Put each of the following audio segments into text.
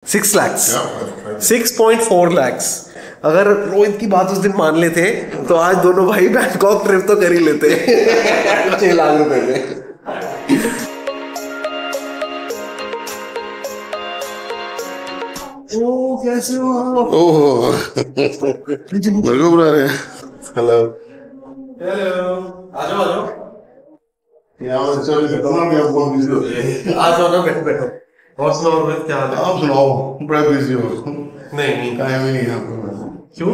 6 lakhs, 6.4 lakhs। अगर रोहित की बात उस दिन मान लेते तो आज दोनों भाई बैंकॉक ट्रिप तो कर ही लेते 6 लाख रुपए में। ओ कैसे हो? ओह मेरे को बुला रहे हैं। हेलो हेलो, आ जाओ आ जाओ। यहाँ चल कितना भी आप बहुत बिजी हो गए। आ जाओ ना, बैठो बैठो। और सुनाओ रोहित, क्या हाल है? आप सुनाओ, बड़ा बिजी हो। नहीं नहीं, टाइम ही नहीं है आपको। क्यों?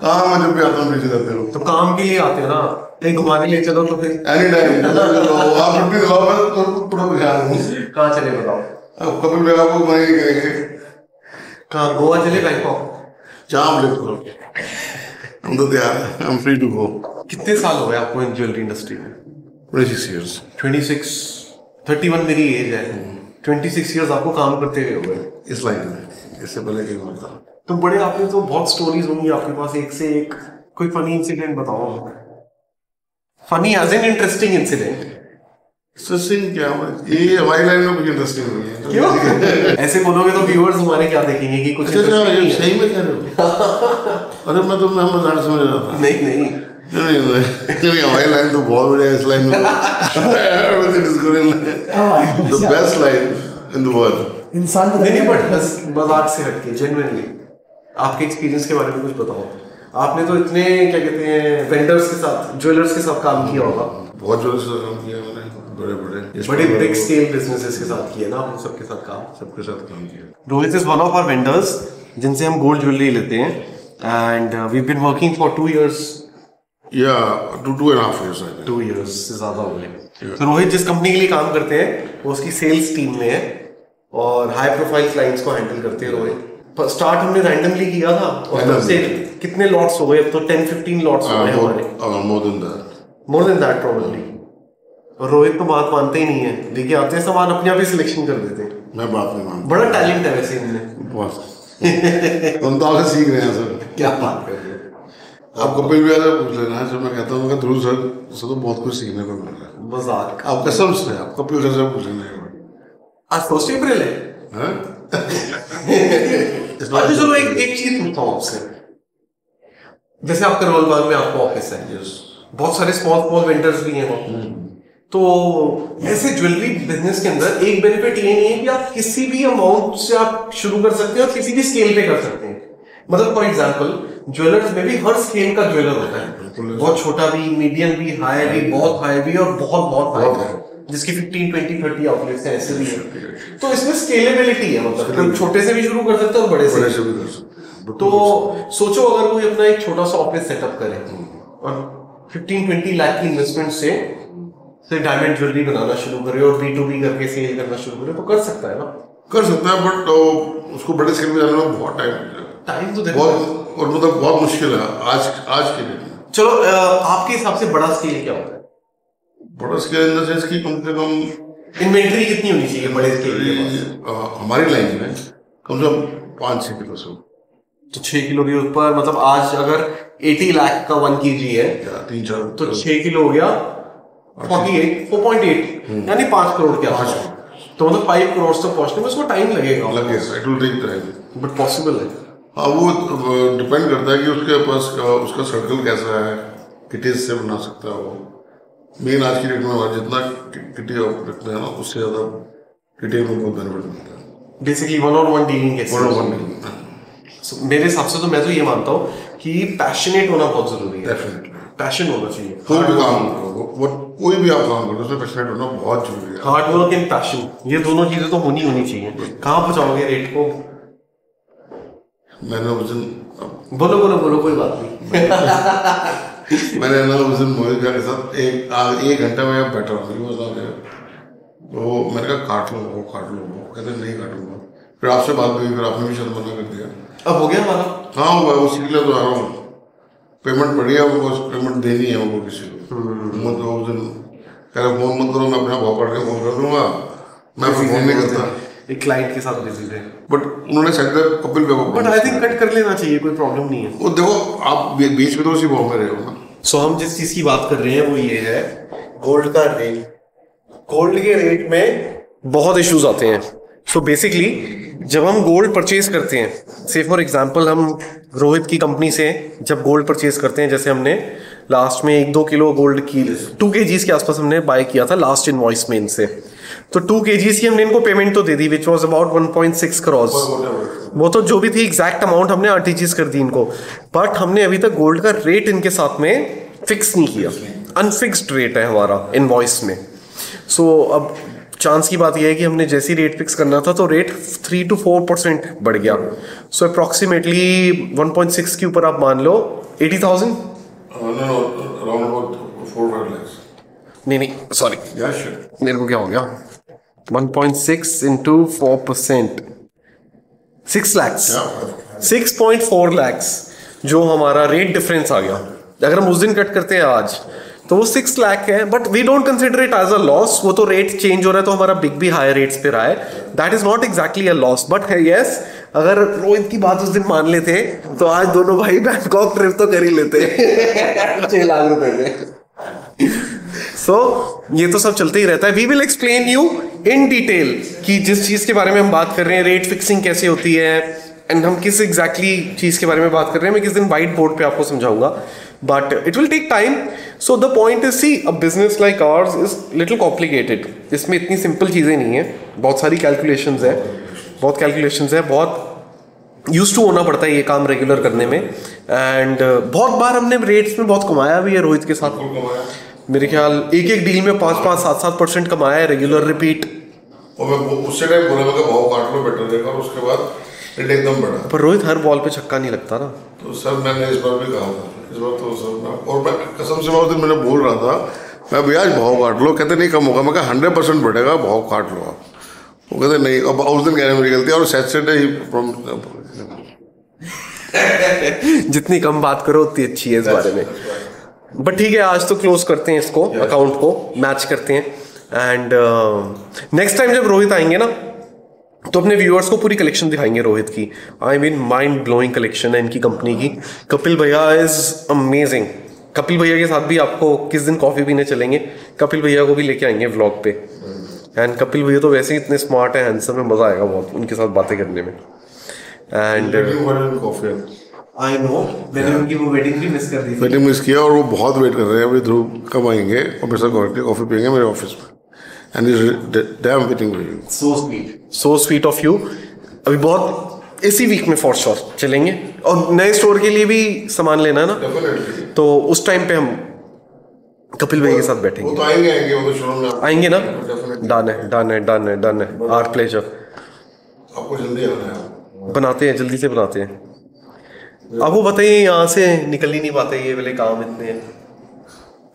कहाँ मैं जब भी आता हूँ बिजी रहते हो। तो काम के लिए आते हो ना, कहीं घुमाने ले चलो तो फिर। एनी टाइम आप छुट्टी दिलाओ, मैं तो पूरा तैयार हूँ। कहाँ चले बताओ? अब कपिल भैया को मना ही करेंगे। कहाँ, गोवा चले, बैंकॉक? जहाँ आप लिफ्ट करो, हम तो तैयार हैं। I am free to go. कितने साल हो गए आपको इन ज्वेलरी इंडस्ट्री में? 26 years। 26, 31 मेरी एज है। 26 इयर्स आपको काम करते हुए हो गए इस लाइन में, इससे पहले कहीं और था। तो बड़े, आपने तो बहुत स्टोरीज होंगी आपके पास, एक से एक। कोई फनी इंसिडेंट बताओ। Funny as in interesting incident. Interesting क्या है, ये हमारी लाइन में कुछ इंटरेस्टिंग नहीं है। क्यों? ऐसे बोलोगे तो व्यूअर्स हमारे क्या देखेंगे कि कुछ सही में कह रहे हो? अरे मैं तो मैं मजाक समझ रहा था। नहीं नहीं, हमारी लाइन तो बहुत बढ़िया है। इस लाइन में everything is good in the best line in the world। इंसान तो नहीं, बट मजाक से हटके जेन्युइनली आपके एक्सपीरियंस के बारे में कुछ बताओ। आपने तो इतने क्या कहते हैं वेंडर्स के साथ, ज्वेलर्स के साथ काम किया होगा। बहुत जोर से काम किया मैंने, बड़े बिग स्केल बिजनेसेस के साथ किया ना आपने, सबके साथ काम किया। Rohit is one of our vendors जिनसे हम गोल्ड ज्वेलरी लेते हैं, and we been working for 2 years। या 2.5 years। 2 years से ज्यादा हो गए। तो रोहित जिस कंपनी के लिए काम करते हैं वो उसकी सेल्स टीम में है और हाई प्रोफाइल क्लाइंट्स को हैंडल करते हैं रोहित। स्टार्ट हमने रैंडमली किया था और तब से कितने लॉट्स हो गए? अब तो 10-15 लॉट्स हो गए हमारे। More than that probably. और रोहित तो बात मानते ही नहीं है, लेके आते हैं सामान, अपने आप ही सिलेक्शन कर देते हैं। मैं बात नहीं मानता। बड़ा टैलेंट है वैसे इनमें। बहुत हम तो आपसे सीख रहे हैं सर। क्या बात कर रहे हो? आप कपिल भैया से पूछ लेना। जब मैं कहता हूँ ध्रुव सर से तो बहुत कुछ सीखने को मिल रहा है। मजाक। आप कसम से आप कपिल सर से पूछ लेना। आज 1 अप्रैल है। अच्छा चलो, एक चीज पूछता हूँ आपसे। जैसे आपके रोल बाग में आपका ऑफिस है, बहुत सारे स्मॉल वेंडर्स भी हैं वहाँ। तो ऐसे ज्वेलरी बिजनेस के अंदर एक बेनिफिट ये नहीं है कि आप किसी भी अमाउंट से आप शुरू कर सकते हैं और किसी भी स्केल पे कर सकते हैं। मतलब फॉर एग्जांपल ज्वेलर्स में भी हर स्केल का ज्वेलर होता है, बहुत छोटा भी, मीडियम भी, हाई भी, बहुत हाई भी और बहुत बहुत हाई भी, जिसकी 15, 20, 30 आउटलेट्स हैं, ऐसे भी है। तो इसमें स्केलेबिलिटी है, मतलब कोई छोटे से भी शुरू कर सकते हैं और बड़े से भी कर सकते। तो सोचो अगर कोई अपना एक छोटा सा ऑफिस सेटअप करे और 15-20 लाख की इन्वेस्टमेंट से डायमंड ज्वेलरी बनाना शुरू करे और B2B करके सेल करना शुरू करे, तो कर सकता है ना? कर सकता है, बट उसको बड़े स्केल में जाने में बहुत टाइम तो देखो, और मतलब बहुत मुश्किल है आज के लिए। चलो आपके हिसाब से बड़ा स्केल क्या होता है? बड़ा स्केल इन द सेंस कि कम से कम इन्वेंटरी कितनी होनी चाहिए बड़े स्केल के? हमारी लाइन में कम से कम 5-6 किलो से, तो 6 किलो के ऊपर, मतलब आज अगर 80 लाख का 1 kg है 3-4, तो 6 किलो हो गया 4.8 यानी 5 करोड़ के आसपास। तो मतलब 5 करोड़ तक पहुंचने में उसको टाइम लगेगा। It will take time, but possible है। हाँ, वो डिपेंड करता है कि उसके पास उसका सर्कल कैसा है, किटीज से बना सकता है वो। मेन आज की डेट में जितना किटी रखते हैं ना, उससे ज़्यादा किटी में बहुत बेनिफिट मिलता है। बेसिकली 1-on-1 डीलिंग है। 1-on-1 dealing. मेरे हिसाब से तो मैं तो ये मानता हूँ कि पैशनेट होना बहुत जरूरी है। डेफिनेटली पैशन होना चाहिए। कोई भी काम करो, कोई भी आप काम करो, उसमें पैशनेट होना बहुत जरूरी है। हार्ड वर्क एंड पैशन, ये दोनों चीजें तो होनी चाहिए। कहाँ पहुँचाओगे रेट को? मैंने उस दिन बोलो कोई बात नहीं। मैंने ना उस दिन मोहित भैया के साथ एक घंटा में बैठा हूँ, तो मैंने कहा काट लो वो, कहते नहीं काटूंगा। फिर आपसे बात हुई, फिर आपने भी शायद मना कर दिया। अब हो गया हमारा? हाँ हुआ, उसी के लिए तो आ रहा हूँ। पेमेंट पड़ी है, वो पेमेंट देनी है वो किसी को। मतलब उस दिन कह रहे फोन मत करो, मैं अपना भाव पढ़ के फोन कर दूंगा, मैं फोन नहीं करता। एक क्लाइंट के साथ बिजी थे, बट उन्होंने सेट कपिल पे, बट आई थिंक कट कर लेना चाहिए, कोई प्रॉब्लम नहीं है। वो देखो आप बीच में तो उसी भाव में रहे हो ना। सो हम जिस चीज की बात कर रहे हैं वो ये है गोल्ड का रेट। गोल्ड के रेट में बहुत इश्यूज आते हैं। सो बेसिकली जब हम गोल्ड परचेज करते हैं, से फॉर एग्जांपल हम रोहित की कंपनी से जब गोल्ड परचेज करते हैं, जैसे हमने लास्ट में 1-2 किलो गोल्ड की 2 kgs के आसपास हमने बाय किया था लास्ट इनवॉइस में इनसे, तो 2 kgs की हमने इनको पेमेंट तो दे दी विच वॉज अबाउट 1.6 करोड़। वो तो जो भी थी एग्जैक्ट अमाउंट हमने आरटीजीएस कर दी इनको, बट हमने अभी तक गोल्ड का रेट इनके साथ में फिक्स नहीं किया, अनफिक्स्ड रेट है हमारा इनवॉइस में। सो अब चांस की बात यह है कि हमने जैसी रेट फिक्स करना था तो रेट 3 to 4% बढ़ गया। सो अप्रॉक्सीमेटली 1.6 के ऊपर आप मान लो 80,000। नहीं सॉरी मेरे को क्या हो गया, 1.6 into 4%, 6 lakhs, 6.4 lakhs जो हमारा रेट डिफरेंस आ गया। अगर हम उस दिन कट करते हैं आज तो वो 6 लाख है, but we don't consider it as a loss. वो तो रेट चेंज हो रहा है तो हमारा बिग भी हायर रेट्स पे रहा है, that is not exactly a loss. But है यस, अगर रोहित की बात उस दिन मान लेते तो आज दोनों भाई बैंकॉक ट्रिप तो कर ही लेते 6 लाख रुपए में। सो ये तो सब चलते ही रहता है। We will explain you in detail कि जिस चीज के बारे में हम बात कर रहे हैं, रेट फिक्सिंग कैसे होती है एंड हम किस एग्जैक्टली चीज के बारे में बात कर रहे हैं, मैं किस दिन व्हाइट बोर्ड पे आपको समझाऊंगा, but it will take time. So the point is, see, a business like ours is little complicated. इसमें इतनी सिंपल चीज़ें नहीं है, बहुत सारी कैलकुलेशंस है, बहुत यूज टू होना पड़ता है ये काम रेगुलर करने में। एंड बहुत बार हमने रेट्स में बहुत कमाया भी है रोहित के साथ। मेरे ख्याल एक डील में 5-5, 7-7% कमाया है रेगुलर रिपीट। और मैं उससे टाइम बोला मैं भाव काट लो बेटर रहेगा, और उसके बाद रेट एकदम बढ़ा। पर रोहित हर बॉल पे छक्का नहीं लगता ना। तो सर मैंने इस बार भी कहा था, इस बार तो सर ना, और मैं कसम से उस दिन मैंने बोल रहा था मैं भैया आज भाव काट लो, कहते नहीं कम होगा। मैं कहा 100% बढ़ेगा, भाव काट लो आप। वो कहते नहीं। अब उस दिन कहने मेरी गलती, और सैटरडे ही जितनी कम बात करो उतनी अच्छी है इस बारे में। बट ठीक है, आज तो क्लोज करते हैं इसको, अकाउंट को मैच करते हैं। एंड नेक्स्ट टाइम जब रोहित आएंगे ना तो अपने व्यूअर्स को पूरी कलेक्शन दिखाएंगे रोहित की। I mean mind blowing collection है इनकी कंपनी की। कपिल भैया इज अमेजिंग। कपिल भैया के साथ भी आपको किस दिन कॉफी पीने चलेंगे, कपिल भैया को भी लेके आएंगे व्लॉग पे। एंड कपिल भैया तो वैसे ही इतने स्मार्ट है, हैंडसम है, मजा आएगा बहुत उनके साथ बातें करने में। एंड आई नो, मैंने उनकी वो वेडिंग भी मिस कर दी थी। वेडिंग मिस किया, और वो बहुत वेट कर रहे हैं अभी ध्रुव कब आएंगे और मेरे साथ कॉफी पियेंगे मेरे ऑफिस में। And he's damn waiting for you. So sweet of you. अभी बहुत इसी वीक में फॉर श्योर चलेंगे, और नए स्टोर के लिए भी सामान लेना है ना। Definitely. तो उस टाइम पे हम कपिल भाई के साथ बैठेंगे। वो तो आएंगे वो तो शोरूम में आएंगे ना। डन है आवर प्लेजर। आपको जल्दी आना है, बनाते हैं, जल्दी से बनाते हैं। अब वो बताइए, यहाँ से निकल ही नहीं पाते ये वाले काम, इतने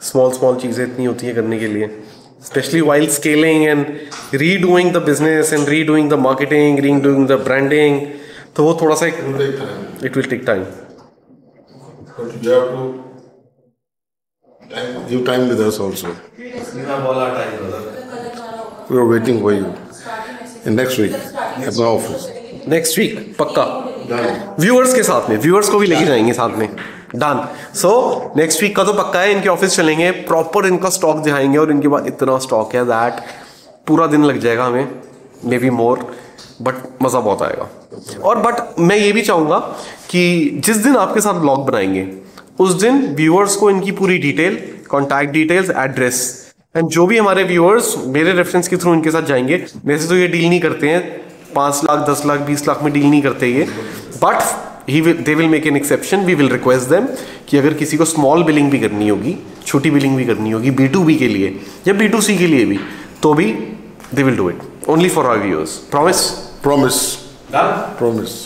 स्मॉल चीजें इतनी होती है करने के लिए, especially while scaling and redoing the business and redoing the marketing, redoing the branding. तो वो थोड़ा सा it will take time. But you have to give time with us also. You have all our time, brother. We are waiting for you. And next week at my office. Next week पक्का viewers के साथ में, viewers को भी लेके जाएंगे साथ में। डन। सो नेक्स्ट वीक का तो पक्का है, इनके ऑफिस चलेंगे, प्रॉपर इनका स्टॉक दिखाएंगे, और इनके बाद इतना स्टॉक है दैट पूरा दिन लग जाएगा हमें, मे बी मोर, बट मज़ा बहुत आएगा। और बट मैं ये भी चाहूँगा कि जिस दिन आपके साथ ब्लॉग बनाएंगे उस दिन व्यूअर्स को इनकी पूरी detail, contact details, address, and जो भी हमारे व्यूअर्स मेरे रेफरेंस के थ्रू इनके साथ जाएंगे, वैसे तो ये डील नहीं करते हैं, 5 लाख 10 लाख 20 लाख में डील नहीं करते ये, but they will make an exception. We will request them कि अगर किसी को स्मॉल बिलिंग भी करनी होगी, छोटी बिलिंग भी करनी होगी B2B के लिए या B2C के लिए भी, तो भी they will do it only for our viewers. Promise? Promise. Done? Promise.